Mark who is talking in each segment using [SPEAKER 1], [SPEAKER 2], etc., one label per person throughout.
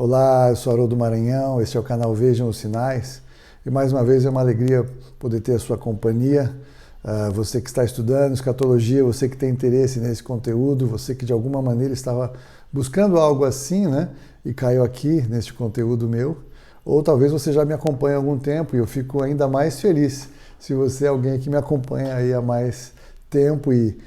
[SPEAKER 1] Olá, eu sou Haroldo Maranhão, este é o canal Vejam os Sinais e mais uma vez é uma alegria poder ter a sua companhia. Você que está estudando escatologia, você que tem interesse nesse conteúdo, você que de alguma maneira estava buscando algo assim, né? E caiu aqui neste conteúdo meu, ou talvez você já me acompanha há algum tempo e eu fico ainda mais feliz se você é alguém que me acompanha aí há mais tempo e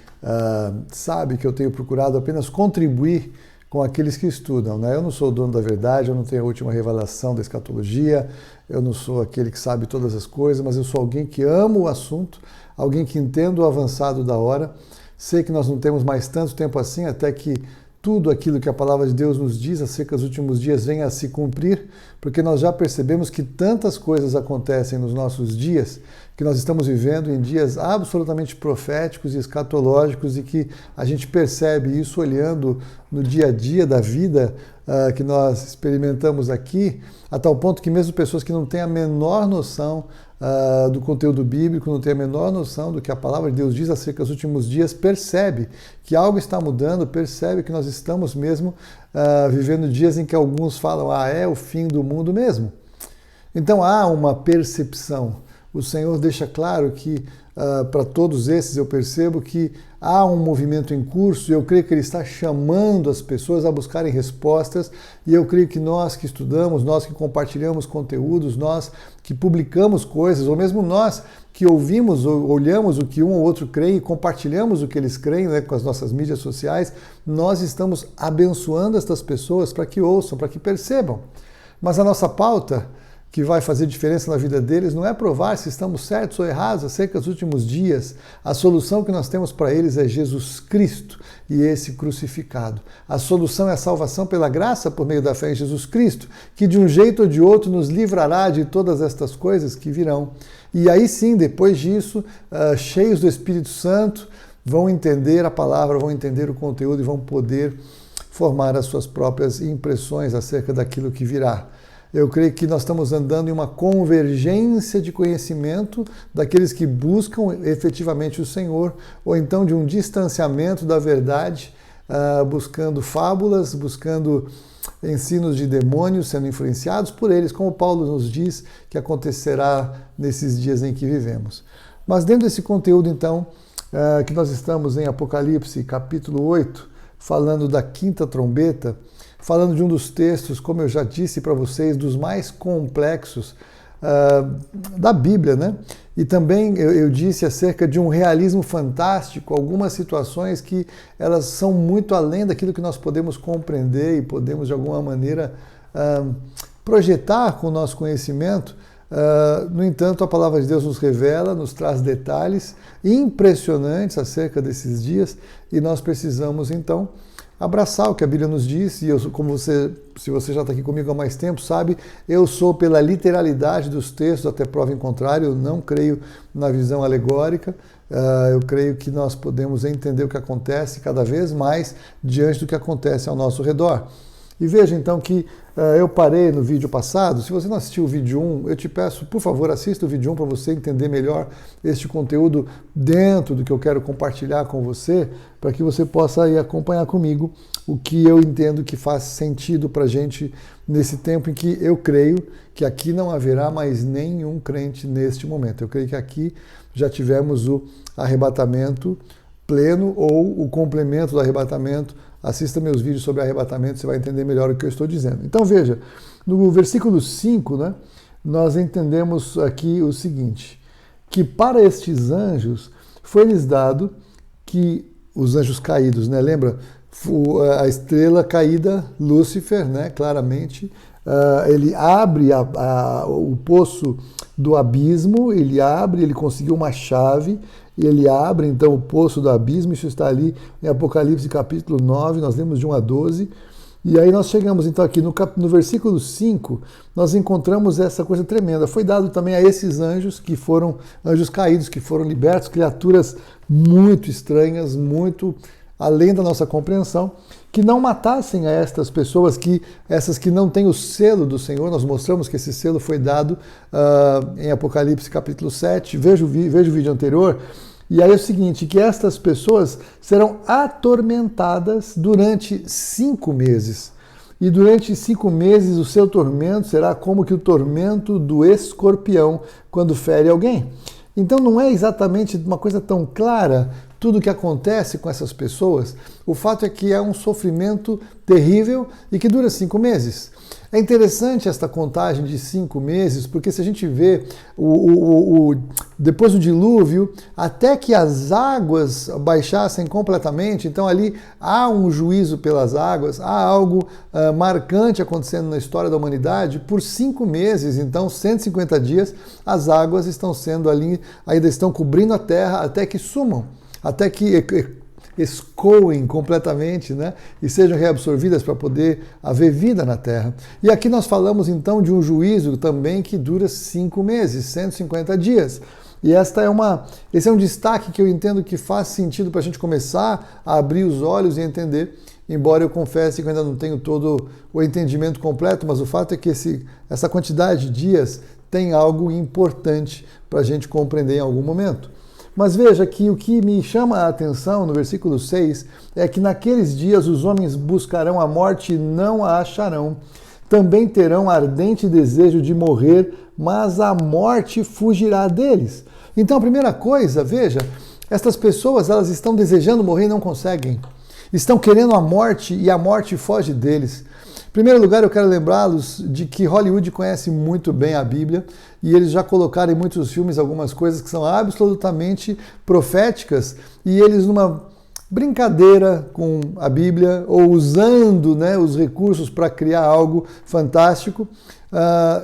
[SPEAKER 1] sabe que eu tenho procurado apenas contribuir com aqueles que estudam, né? Eu não sou o dono da verdade, eu não tenho a última revelação da escatologia, eu não sou aquele que sabe todas as coisas, mas eu sou alguém que ama o assunto, alguém que entende o avançado da hora. Sei que nós não temos mais tanto tempo assim, até que tudo aquilo que a palavra de Deus nos diz acerca dos últimos dias venha a se cumprir, porque nós já percebemos que tantas coisas acontecem nos nossos dias, que nós estamos vivendo em dias absolutamente proféticos e escatológicos e que a gente percebe isso olhando no dia a dia da vida que nós experimentamos aqui, a tal ponto que mesmo pessoas que não têm a menor noção do conteúdo bíblico, não têm a menor noção do que a palavra de Deus diz acerca dos últimos dias, percebe que algo está mudando, percebe que nós estamos mesmo vivendo dias em que alguns falam, é o fim do mundo mesmo. Então há uma percepção. O Senhor deixa claro que para todos esses eu percebo que há um movimento em curso e eu creio que Ele está chamando as pessoas a buscarem respostas e eu creio que nós que estudamos, nós que compartilhamos conteúdos, nós que publicamos coisas, ou mesmo nós que ouvimos ou olhamos o que um ou outro crê e compartilhamos o que eles creem, né, com as nossas mídias sociais, nós estamos abençoando estas pessoas para que ouçam, para que percebam. Mas a nossa pauta que vai fazer diferença na vida deles não é provar se estamos certos ou errados acerca dos últimos dias. A solução que nós temos para eles é Jesus Cristo e esse crucificado. A solução é a salvação pela graça por meio da fé em Jesus Cristo, que de um jeito ou de outro nos livrará de todas estas coisas que virão. E aí sim, depois disso, cheios do Espírito Santo, vão entender a palavra, vão entender o conteúdo e vão poder formar as suas próprias impressões acerca daquilo que virá. Eu creio que nós estamos andando em uma convergência de conhecimento daqueles que buscam efetivamente o Senhor, ou então de um distanciamento da verdade, buscando fábulas, buscando ensinos de demônios, sendo influenciados por eles, como Paulo nos diz que acontecerá nesses dias em que vivemos. Mas dentro desse conteúdo, então, que nós estamos em Apocalipse, capítulo 8, falando da quinta trombeta, falando de um dos textos, como eu já disse para vocês, dos mais complexos da Bíblia, né? E também eu disse acerca de um realismo fantástico, algumas situações que elas são muito além daquilo que nós podemos compreender e podemos de alguma maneira projetar com o nosso conhecimento. No entanto, a palavra de Deus nos revela, nos traz detalhes impressionantes acerca desses dias e nós precisamos então abraçar o que a Bíblia nos diz, e eu, como você, se você já está aqui comigo há mais tempo, sabe, eu sou pela literalidade dos textos, até prova em contrário, eu não creio na visão alegórica, eu creio que nós podemos entender o que acontece cada vez mais diante do que acontece ao nosso redor. E veja então que eu parei no vídeo passado. Se você não assistiu o vídeo 1, eu te peço, por favor, assista o vídeo 1 para você entender melhor este conteúdo dentro do que eu quero compartilhar com você, para que você possa aí acompanhar comigo o que eu entendo que faz sentido para a gente nesse tempo em que eu creio que aqui não haverá mais nenhum crente neste momento. Eu creio que aqui já tivemos o arrebatamento pleno ou o complemento do arrebatamento. Assista meus vídeos sobre arrebatamento, você vai entender melhor o que eu estou dizendo. Então veja, no versículo 5, né, nós entendemos aqui o seguinte, que para estes anjos foi-lhes dado que, os anjos caídos, né, lembra? A estrela caída, Lúcifer, né, claramente, ele abre o poço do abismo, ele conseguiu uma chave, e ele abre então o poço do abismo, isso está ali em Apocalipse capítulo 9, nós lemos de 1 a 12, e aí nós chegamos então aqui no versículo 5, nós encontramos essa coisa tremenda. Foi dado também a esses anjos, que foram anjos caídos, que foram libertos, criaturas muito estranhas, muito além da nossa compreensão, que não matassem a estas pessoas, essas que não têm o selo do Senhor. Nós mostramos que esse selo foi dado em Apocalipse capítulo 7, veja o vídeo anterior, e aí é o seguinte, que estas pessoas serão atormentadas durante 5 meses. e durante 5 meses o seu tormento será como que o tormento do escorpião quando fere alguém. Então não é exatamente uma coisa tão clara tudo o que acontece com essas pessoas. O fato é que é um sofrimento terrível e que dura 5 meses. É interessante esta contagem de 5 meses, porque se a gente vê depois do dilúvio, até que as águas baixassem completamente, então ali há um juízo pelas águas, há algo marcante acontecendo na história da humanidade. Por 5 meses, então 150 dias, as águas estão sendo ali, ainda estão cobrindo a terra até que sumam, até que escoem completamente, né? E sejam reabsorvidas para poder haver vida na Terra. E aqui nós falamos então de um juízo também que dura 5 meses, 150 dias. E esse é um destaque que eu entendo que faz sentido para a gente começar a abrir os olhos e entender, embora eu confesse que eu ainda não tenho todo o entendimento completo, mas o fato é que essa quantidade de dias tem algo importante para a gente compreender em algum momento. Mas veja que o que me chama a atenção no versículo 6 é que naqueles dias os homens buscarão a morte e não a acharão. Também terão ardente desejo de morrer, mas a morte fugirá deles. Então a primeira coisa, veja, estas pessoas elas estão desejando morrer e não conseguem. Estão querendo a morte e a morte foge deles. Em primeiro lugar, eu quero lembrá-los de que Hollywood conhece muito bem a Bíblia e eles já colocaram em muitos filmes algumas coisas que são absolutamente proféticas e eles numa brincadeira com a Bíblia ou usando, né, os recursos para criar algo fantástico.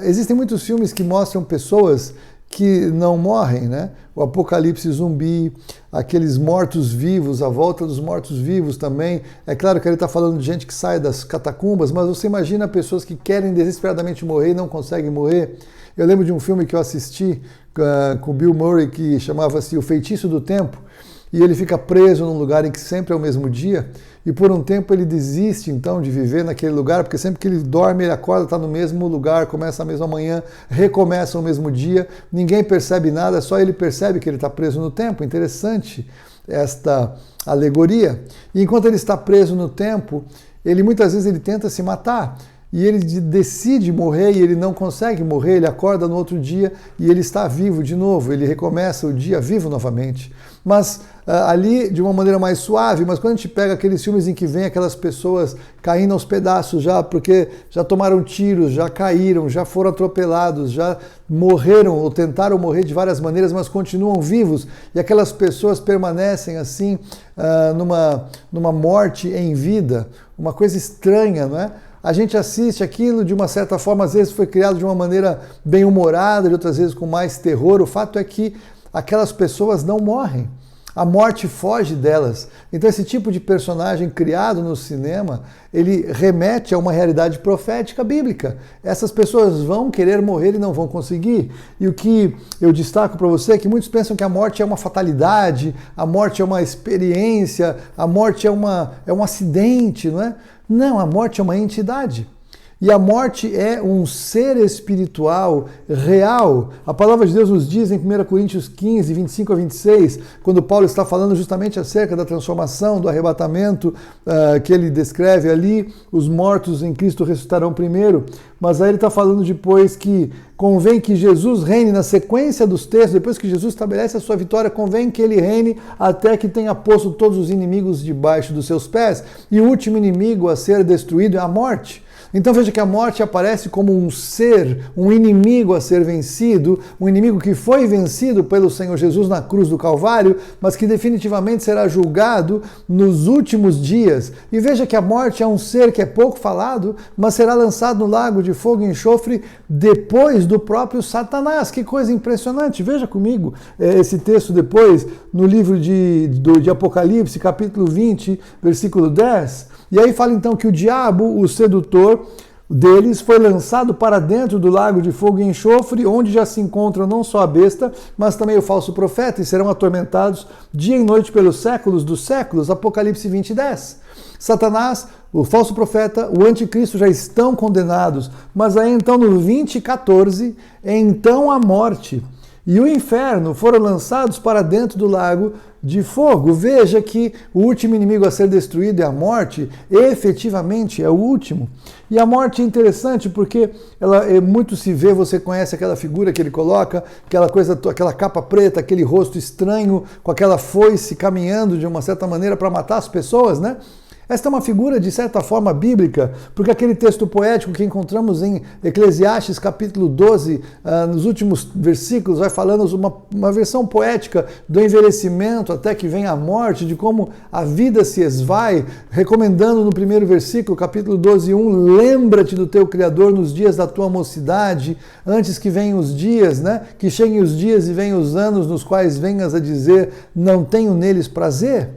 [SPEAKER 1] Existem muitos filmes que mostram pessoas que não morrem, né? O Apocalipse zumbi, aqueles mortos-vivos, a volta dos mortos-vivos também. É claro que ele está falando de gente que sai das catacumbas, mas você imagina pessoas que querem desesperadamente morrer e não conseguem morrer. Eu lembro de um filme que eu assisti com Bill Murray que chamava-se O Feitiço do Tempo, e ele fica preso num lugar em que sempre é o mesmo dia, e por um tempo ele desiste então de viver naquele lugar, porque sempre que ele dorme, ele acorda, está no mesmo lugar, começa a mesma manhã, recomeça o mesmo dia, ninguém percebe nada, só ele percebe que ele está preso no tempo. Interessante esta alegoria. E enquanto ele está preso no tempo, muitas vezes ele tenta se matar, e ele decide morrer e ele não consegue morrer, ele acorda no outro dia e ele está vivo de novo, ele recomeça o dia vivo novamente. Mas ali de uma maneira mais suave, mas quando a gente pega aqueles filmes em que vem aquelas pessoas caindo aos pedaços já, porque já tomaram tiros, já caíram, já foram atropelados, já morreram ou tentaram morrer de várias maneiras, mas continuam vivos, e aquelas pessoas permanecem assim numa morte em vida, uma coisa estranha, não é? A gente assiste aquilo de uma certa forma, às vezes foi criado de uma maneira bem humorada, de outras vezes com mais terror. O fato é que aquelas pessoas não morrem. A morte foge delas. Então esse tipo de personagem criado no cinema, ele remete a uma realidade profética bíblica. Essas pessoas vão querer morrer e não vão conseguir. E o que eu destaco para você é que muitos pensam que a morte é uma fatalidade, a morte é uma experiência, a morte é um acidente, não é? Não, a morte é uma entidade. E a morte é um ser espiritual real. A palavra de Deus nos diz em 1 Coríntios 15, 25 a 26, quando Paulo está falando justamente acerca da transformação, do arrebatamento, que ele descreve ali, os mortos em Cristo ressuscitarão primeiro. Mas aí ele está falando depois que convém que Jesus reine, na sequência dos textos, depois que Jesus estabelece a sua vitória, convém que ele reine até que tenha posto todos os inimigos debaixo dos seus pés. E o último inimigo a ser destruído é a morte. Então veja que a morte aparece como um ser, um inimigo a ser vencido, um inimigo que foi vencido pelo Senhor Jesus na cruz do Calvário, mas que definitivamente será julgado nos últimos dias. E veja que a morte é um ser que é pouco falado, mas será lançado no lago de fogo e enxofre depois do próprio Satanás. Que coisa impressionante! Veja comigo esse texto depois no livro de Apocalipse, capítulo 20, versículo 10. E aí fala então que o diabo, o sedutor deles, foi lançado para dentro do lago de fogo e enxofre, onde já se encontra não só a besta, mas também o falso profeta, e serão atormentados dia e noite pelos séculos dos séculos. Apocalipse 20, 10. Satanás, o falso profeta, o anticristo já estão condenados, mas aí então no 20, 14, então a morte. e o inferno foram lançados para dentro do lago de fogo. Veja que o último inimigo a ser destruído é a morte, efetivamente é o último. E a morte é interessante porque ela muito se vê, você conhece aquela figura que ele coloca, aquela capa preta, aquele rosto estranho, com aquela foice caminhando de uma certa maneira para matar as pessoas, né? Esta é uma figura, de certa forma, bíblica, porque aquele texto poético que encontramos em Eclesiastes, capítulo 12, nos últimos versículos, vai falando uma versão poética do envelhecimento até que vem a morte, de como a vida se esvai, recomendando no primeiro versículo, capítulo 12, 1, lembra-te do teu Criador nos dias da tua mocidade, antes que venham os dias, né? Que cheguem os dias e venham os anos nos quais venhas a dizer, não tenho neles prazer.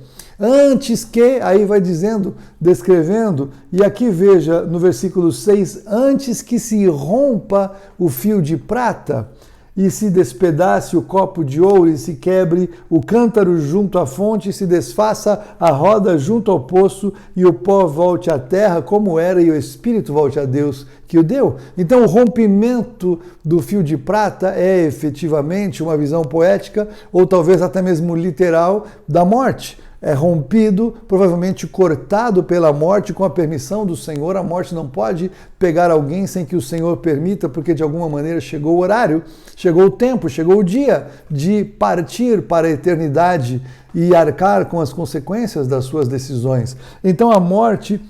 [SPEAKER 1] Antes que, aí vai dizendo, descrevendo, e aqui veja no versículo 6, antes que se rompa o fio de prata e se despedace o copo de ouro e se quebre o cântaro junto à fonte e se desfaça a roda junto ao poço e o pó volte à terra como era e o espírito volte a Deus que o deu. Então o rompimento do fio de prata é efetivamente uma visão poética ou talvez até mesmo literal da morte. É rompido, provavelmente cortado pela morte com a permissão do Senhor. A morte não pode pegar alguém sem que o Senhor permita, porque de alguma maneira chegou o horário, chegou o tempo, chegou o dia de partir para a eternidade e arcar com as consequências das suas decisões. Então a morte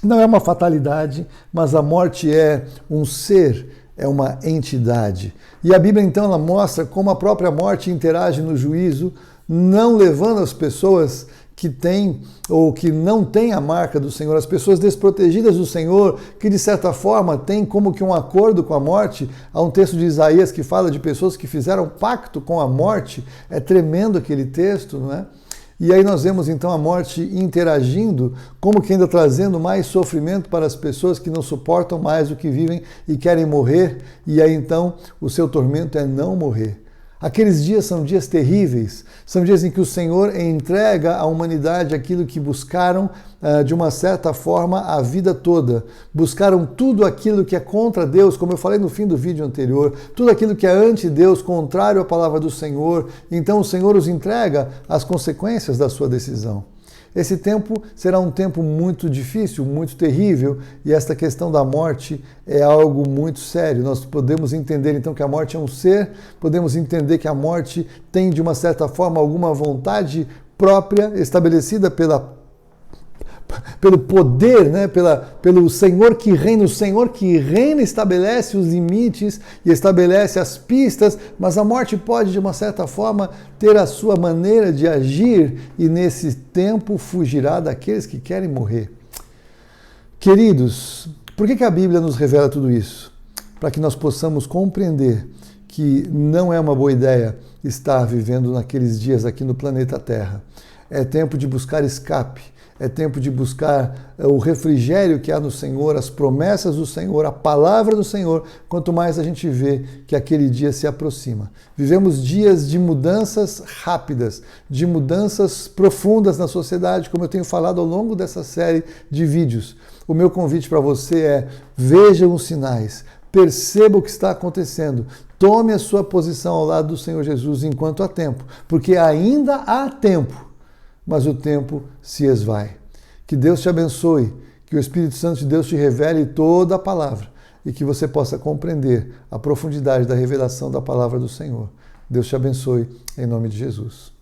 [SPEAKER 1] não é uma fatalidade, mas a morte é um ser, é uma entidade. E a Bíblia então ela mostra como a própria morte interage no juízo, não levando as pessoas que têm ou que não têm a marca do Senhor, as pessoas desprotegidas do Senhor, que de certa forma têm como que um acordo com a morte. Há um texto de Isaías que fala de pessoas que fizeram pacto com a morte, é tremendo aquele texto, não é? E aí nós vemos então a morte interagindo, como que ainda trazendo mais sofrimento para as pessoas que não suportam mais o que vivem e querem morrer, e aí então o seu tormento é não morrer. Aqueles dias são dias terríveis, são dias em que o Senhor entrega à humanidade aquilo que buscaram de uma certa forma a vida toda. Buscaram tudo aquilo que é contra Deus, como eu falei no fim do vídeo anterior, tudo aquilo que é anti-Deus, contrário à palavra do Senhor. Então o Senhor os entrega às consequências da sua decisão. Esse tempo será um tempo muito difícil, muito terrível, e esta questão da morte é algo muito sério. Nós podemos entender então que a morte é um ser, podemos entender que a morte tem de uma certa forma alguma vontade própria estabelecida pelo poder, né? pelo Senhor que reina. O Senhor que reina estabelece os limites e estabelece as pistas, mas a morte pode, de uma certa forma, ter a sua maneira de agir e, nesse tempo, fugirá daqueles que querem morrer. Queridos, por que a Bíblia nos revela tudo isso? Para que nós possamos compreender que não é uma boa ideia estar vivendo naqueles dias aqui no planeta Terra. É tempo de buscar escape. É tempo de buscar o refrigério que há no Senhor, as promessas do Senhor, a palavra do Senhor, quanto mais a gente vê que aquele dia se aproxima. Vivemos dias de mudanças rápidas, de mudanças profundas na sociedade, como eu tenho falado ao longo dessa série de vídeos. O meu convite para você é: veja os sinais, perceba o que está acontecendo, tome a sua posição ao lado do Senhor Jesus enquanto há tempo, porque ainda há tempo. Mas o tempo se esvai. Que Deus te abençoe, que o Espírito Santo de Deus te revele toda a palavra e que você possa compreender a profundidade da revelação da palavra do Senhor. Deus te abençoe, em nome de Jesus.